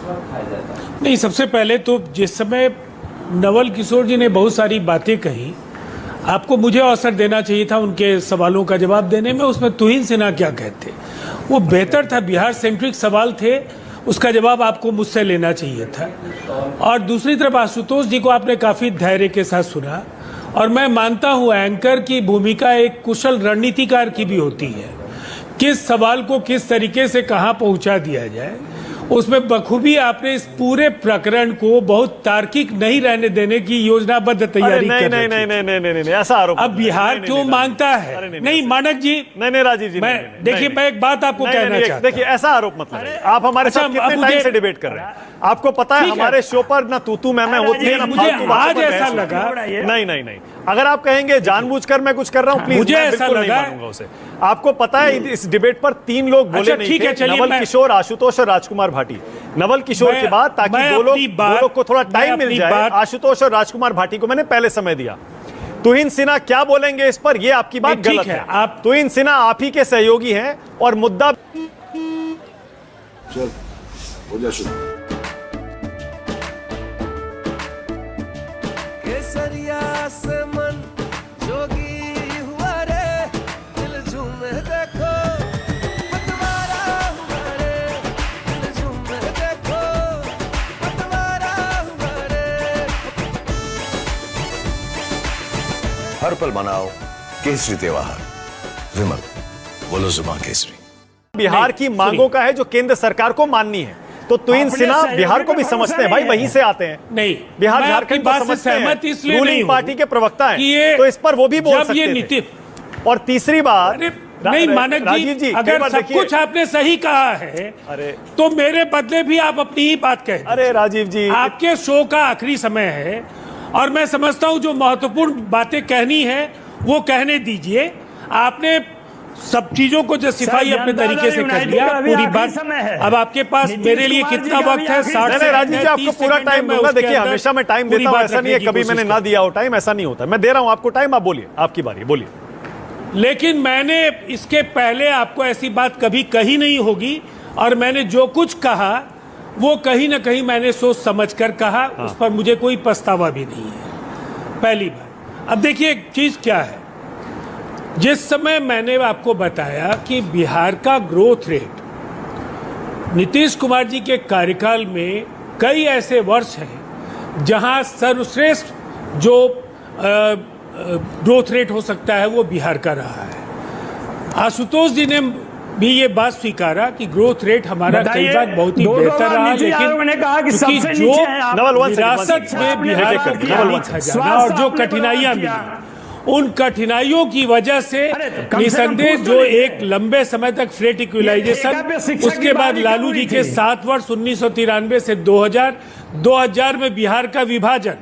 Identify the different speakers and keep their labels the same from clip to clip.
Speaker 1: वक्त खाया जाता है?
Speaker 2: नहीं, सबसे पहले तो जिस समय नवल किशोर जी ने बहुत सारी बातें कही, आपको मुझे अवसर देना चाहिए था उनके सवालों का जवाब देने में। उसमें तुहिन सिन्हा क्या कहते, वो बेहतर था, बिहार सेंट्रिक सवाल थे, उसका जवाब आपको मुझसे लेना चाहिए था। और दूसरी तरफ आशुतोष जी को आपने काफ़ी धैर्य के साथ सुना, और मैं मानता हूँ एंकर की भूमिका एक कुशल रणनीतिकार की भी होती है। किस सवाल को किस तरीके से कहाँ पहुँचा दिया जाए, उसमें बखूबी आपने इस पूरे प्रकरण को बहुत तार्किक नहीं रहने देने की योजनाबद्ध तैयारी कर रही थी।
Speaker 3: नहीं, ऐसा आरोप
Speaker 2: अब बिहार क्यों मांगता है? नहीं मानक जी,
Speaker 3: नहीं राजीव जी,
Speaker 2: मैं देखिए, मैं एक बात आपको कहना चाहता हूं।
Speaker 3: देखिए, ऐसा आरोप मत लगाइए। आप हमारे साथ कितने टाइम से डिबेट कर रहे हैं? आपको पता है हमारे शो पर ना तू मैं होती है, ना
Speaker 2: मुझे आज ऐसा लगा।
Speaker 3: नहीं, अगर आप कहेंगे जानबूझकर मैं कुछ कर रहा हूं, प्लीज,
Speaker 2: मुझे ऐसा लगा
Speaker 3: उसे। आपको पता है इस डिबेट पर 3 लोग बोले नहीं थे, नवल किशोर, आशुतोष और राजकुमार भाटी। नवल किशोर के बाद, ताकि दो लोग को थोड़ा टाइम मिल जाए, आशुतोष और राजकुमार भाटी को मैंने पहले समय दिया। तुहिन सिन्हा क्या बोलेंगे इस पर, ये आपकी बात गलत है। आप तुहिन सिन्हा आप ही के सहयोगी हैं और मुद्दा
Speaker 4: चल हो जा शुरू।
Speaker 5: केसरिया से मन जोगी हुआ रे, दिल झूमे देखो पतवारा हुआ रे, दिल झूमे देखो पतवारा हुआ रे।
Speaker 4: हर पल मनाओ केसरी त्योहार। विमल, बोलो जुबान केसरी।
Speaker 3: बिहार की मांगों का है जो केंद्र सरकार को माननी है। तो तुहिन सिन्हा बिहार को भी समझते हैं भाई, वहीं से आते हैं।
Speaker 2: नहीं,
Speaker 3: बिहार झारखंड को समझते हैं, रूलिंग पार्टी के प्रवक्ता हैं, तो इस पर वो भी बोल सकते थे। और तीसरी बात,
Speaker 2: नहीं मानक जी, अगर सब कुछ आपने सही कहा है, तो मेरे बदले भी आप अपनी ही बात कहें।
Speaker 3: अरे राजीव जी,
Speaker 2: आपके शो का आखिरी समय है, और मैं समझता हूं जो महत्वपूर्ण बातें कहनी है वो कहने दीजिए। आपने सब चीजों को जस्टिफाई अपने तरीके से कर लिया, पूरी बात। अब आपके पास मेरे लिए कितना वक्त है? 60 से
Speaker 3: राजीव जी, आपको पूरा टाइम दूंगा। देखिए, हमेशा मैं टाइम देता हूं, ऐसा नहीं है कभी मैंने ना दिया हो टाइम, ऐसा नहीं होता। मैं दे रहा हूं आपको टाइम, आप बोलिए, आपकी बारी, बोलिए।
Speaker 2: लेकिन मैंने इसके पहले आपको ऐसी बात कभी कही नहीं होगी, और मैंने जो कुछ कहा वो कहीं ना कहीं मैंने सोच समझ कर कहा। उस पर मुझे कोई पछतावा भी नहीं है, पहली बात। अब देखिए एक चीज क्या है, जिस समय मैंने आपको बताया कि बिहार का ग्रोथ रेट नीतीश कुमार जी के कार्यकाल में कई ऐसे वर्ष हैं जहां सर्वश्रेष्ठ जो ग्रोथ रेट हो सकता है वो बिहार का रहा है। आशुतोष जी ने भी ये बात स्वीकारा कि ग्रोथ रेट हमारा कई बार बहुत ही बेहतर रहा, लेकिन जो विरासत में बिहार का खाली खजाना और जो कठिनाइयां मिली, उन कठिनाइयों की वजह से निसंदेह जो एक लंबे समय तक फ्रेट इक्विलाइजेशन, उसके बाद लालू जी के 7 वर्ष 1993 से 2000 में बिहार का विभाजन,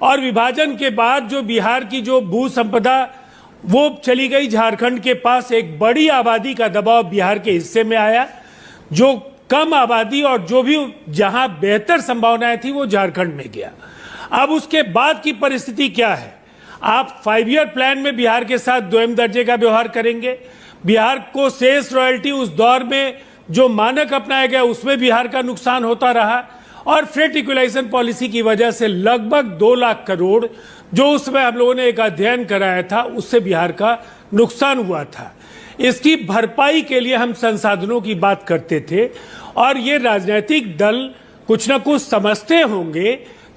Speaker 2: और विभाजन के बाद जो बिहार की जो भू संपदा वो चली गई झारखंड के पास, एक बड़ी आबादी का दबाव बिहार के हिस्से में आया, जो कम आबादी और जो भी जहां बेहतर संभावनाएं थी वो झारखंड में गया। अब उसके बाद की परिस्थिति क्या है? आप 5 ईयर प्लान में बिहार के साथ द्वैम दर्जे का व्यवहार करेंगे। बिहार को शेष रॉयल्टी उस दौर में जो मानक अपनाया गया उसमें बिहार का नुकसान होता रहा, और फ्रेट इक्विलाइजेशन पॉलिसी की वजह से लगभग 2 लाख करोड़ जो उसमें हम लोगों ने एक अध्ययन कराया था, उससे बिहार का नुकसान हुआ था। इसकी भरपाई के लिए हम संसाधनों की बात करते थे, और ये राजनीतिक दल कुछ न कुछ समझते होंगे,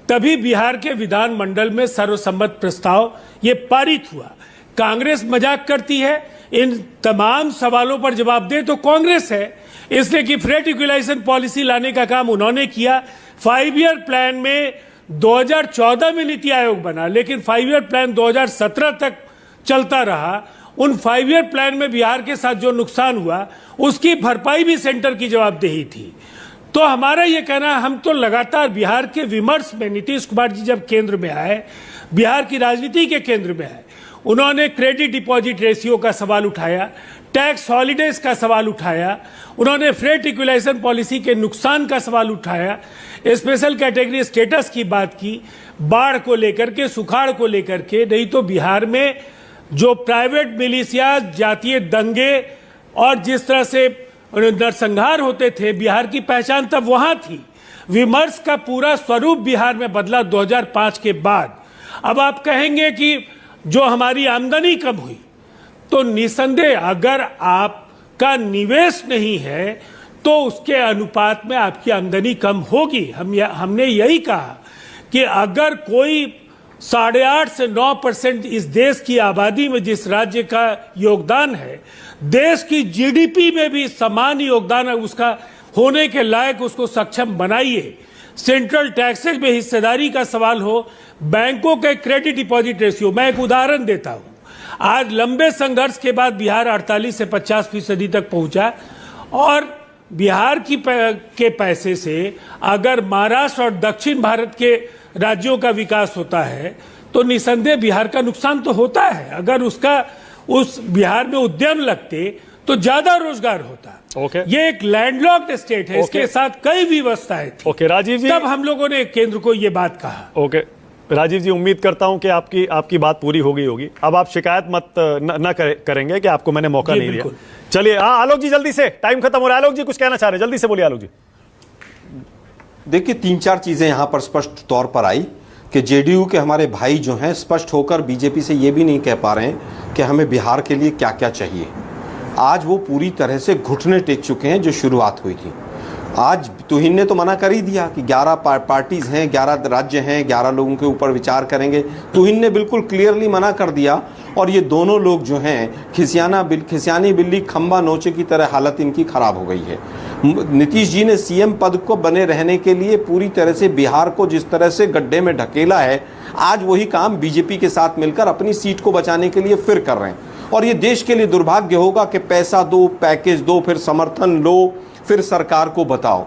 Speaker 2: तभी बिहार के विधानमंडल में सर्वसम्मत प्रस्ताव ये पारित हुआ। कांग्रेस मजाक करती है, इन तमाम सवालों पर जवाब दे तो कांग्रेस है, इसलिए कि फ्रेट इक्विलाइजेशन पॉलिसी लाने का काम उन्होंने किया। 5 ईयर प्लान में 2014 में नीति आयोग बना, लेकिन 5 ईयर प्लान 2017 तक चलता रहा। उन 5 ईयर प्लान में बिहार के साथ जो नुकसान हुआ उसकी भरपाई भी सेंटर की जवाबदेही थी। तो हमारा ये कहना, हम तो लगातार बिहार के विमर्श में, नीतीश कुमार जी जब केंद्र में आए, बिहार की राजनीति के केंद्र में आए, उन्होंने क्रेडिट डिपॉजिट रेशियो का सवाल उठाया, टैक्स हॉलीडेज का सवाल उठाया, उन्होंने फ्रेट इक्विलाइजेशन पॉलिसी के नुकसान का सवाल उठाया, स्पेशल कैटेगरी स्टेटस की बात की, बाढ़ को लेकर के, सुखाड़ को लेकर के। नहीं तो बिहार में जो प्राइवेट मिलिशिया, जातीय दंगे और जिस तरह से नरसंहार होते थे, बिहार की पहचान तब वहां थी। विमर्श का पूरा स्वरूप बिहार में बदला 2005 के बाद। अब आप कहेंगे कि जो हमारी आमदनी कम हुई, तो निसंदेह अगर आपका निवेश नहीं है तो उसके अनुपात में आपकी आमदनी कम होगी। हमने यही कहा कि अगर कोई 8.5 से 9% इस देश की आबादी में जिस राज्य का योगदान है, देश की जीडीपी में भी समान योगदान है उसका होने के लायक, उसको सक्षम बनाइए। सेंट्रल टैक्सेस में हिस्सेदारी का सवाल हो, बैंकों के क्रेडिट डिपॉजिट रेशियो। मैं एक उदाहरण देता हूं, आज लंबे संघर्ष के बाद बिहार 48 से 50% तक पहुंचा, और बिहार के पैसे से अगर महाराष्ट्र और दक्षिण भारत के राज्यों का विकास होता है तो निसंदेह बिहार का नुकसान तो होता है। अगर उस बिहार में उद्यम लगते तो ज्यादा रोजगार होता। ये एक लैंडलॉक्ड स्टेट है, इसके साथ कई व्यवस्थाएं थी।
Speaker 3: राजीव जी,
Speaker 2: तब हम लोगों ने केंद्र को ये बात कहा।
Speaker 3: राजीव जी, उम्मीद करता हूं कि आपकी बात पूरी हो गई होगी। अब आप शिकायत मत न करेंगे कि आपको मैंने मौका नहीं दिया। चलिए, हाँ आलोक जी, जल्दी से, टाइम खत्म हो रहा है। आलोक जी कुछ कहना चाह रहे हैं, जल्दी से बोलिए आलोक जी।
Speaker 1: देखिए, 3-4 चीजें यहां पर स्पष्ट तौर पर आई कि जेडीयू के हमारे भाई जो हैं स्पष्ट होकर बीजेपी से ये भी नहीं कह पा रहे हैं कि हमें बिहार के लिए क्या क्या चाहिए। आज वो पूरी तरह से घुटने टेक चुके हैं जो शुरुआत हुई थी। आज तुहिन ने तो मना कर ही दिया कि 11 पार्टीज हैं, 11 राज्य हैं, 11 लोगों के ऊपर विचार करेंगे। तुहिन ने बिल्कुल क्लियरली मना कर दिया, और ये दोनों लोग जो हैं खिसियानी बिल्ली खंबा नोचे की तरह हालत इनकी खराब हो गई है। नीतीश जी ने सीएम पद को बने रहने के लिए पूरी तरह से बिहार को जिस तरह से गड्ढे में ढकेला है, आज वही काम बीजेपी के साथ मिलकर अपनी सीट को बचाने के लिए फिर कर रहे हैं। और ये देश के लिए दुर्भाग्य होगा कि पैसा दो, पैकेज दो, फिर समर्थन लो, फिर सरकार को बचाओ।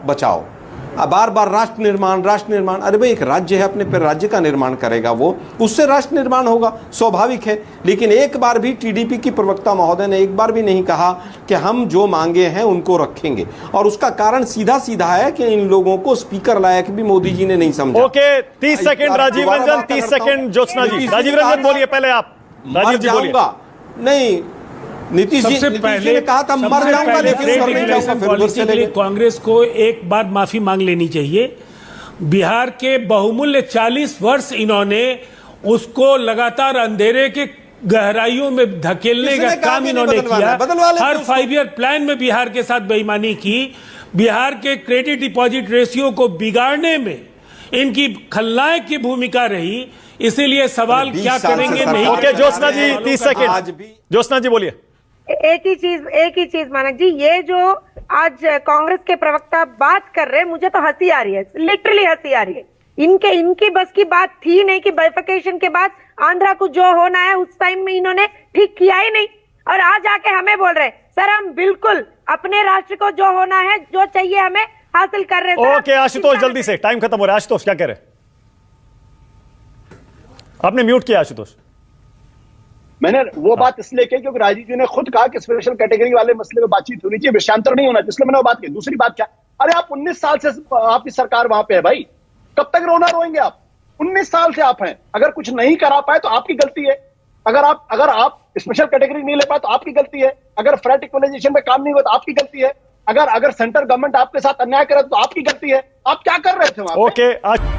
Speaker 1: बार बार राष्ट्र निर्माण। अरे भाई, एक राज्य है, अपने पर राज्य का निर्माण करेगा वो, उससे राष्ट्र निर्माण होगा, स्वाभाविक है। लेकिन एक बार भी टीडीपी की प्रवक्ता महोदय ने एक बार भी नहीं कहा कि हम जो मांगे हैं उनको रखेंगे। और उसका कारण सीधा है कि इन लोगों को स्पीकर लायक भी मोदी जी ने नहीं समझा।
Speaker 3: Okay, 30 second Rajiv Ranjan, 30 second Jyotsna ji. Rajiv Ranjan बोलिए पहले आप। राजीव जी बोलिए।
Speaker 1: नहीं, नीतीश जी ने कहा था मर जाऊंगा, लेकिन
Speaker 2: कांग्रेस को एक बार माफी मांग लेनी चाहिए। बिहार के बहुमूल्य 40 वर्ष इन्होंने उसको लगातार अंधेरे के गहराइयों में धकेलने का काम इन्होंने किया। हर 5 ईयर प्लान में बिहार के साथ बेईमानी की। बिहार के क्रेडिट डिपॉजिट रेशियो को बिगाड़ने में इनकी खलनायक की भूमिका रही। इसीलिए सवाल क्या करेंगे नहीं।
Speaker 3: ओके, ज्योत्सना जी 30 सेकंड। ज्योत्सना जी बोलिए।
Speaker 6: एक ही चीज मानक जी, ये जो आज कांग्रेस के प्रवक्ता बात कर रहे हैं, मुझे तो हंसी आ रही है, लिटरली हंसी आ रही है। इनकी बस की बात थी नहीं कि बाइफिकेशन के बाद आंध्रा को जो होना है उस टाइम में इन्होंने ठीक किया ही नहीं, और आज आके हमें बोल रहे हैं सर हम बिल्कुल अपने राष्ट्र को जो होना है, जो चाहिए हमें हासिल कर रहे हैं।
Speaker 3: ओके आशुतोष, जल्दी से, टाइम खत्म हो रहा है। आशुतोष क्या कह रहे हैं? आपने म्यूट किया आशुतोष।
Speaker 7: मैंने वो बात इसलिए की क्योंकि राजीव जी ने खुद कहा कि स्पेशल कैटेगरी वाले मसले में बातचीत होनी चाहिए, विषयांतर नहीं होना, इसलिए मैंने वो बात की। दूसरी बात क्या, अरे आप 19 साल से आपकी सरकार वहां पे है भाई, कब तक रोएंगे आप? 19 साल से आप हैं, अगर कुछ नहीं करा पाए तो आपकी गलती है। अगर आप स्पेशल कैटेगरी नहीं ले पाए तो आपकी गलती है। अगर फ्लैट इक्वलाइजेशन में काम नहीं हुआ तो आपकी गलती है। अगर सेंट्रल गवर्नमेंट आपके साथ अन्याय करे तो आपकी गलती है। आप क्या कर रहे थे वहां पे?
Speaker 3: ओके।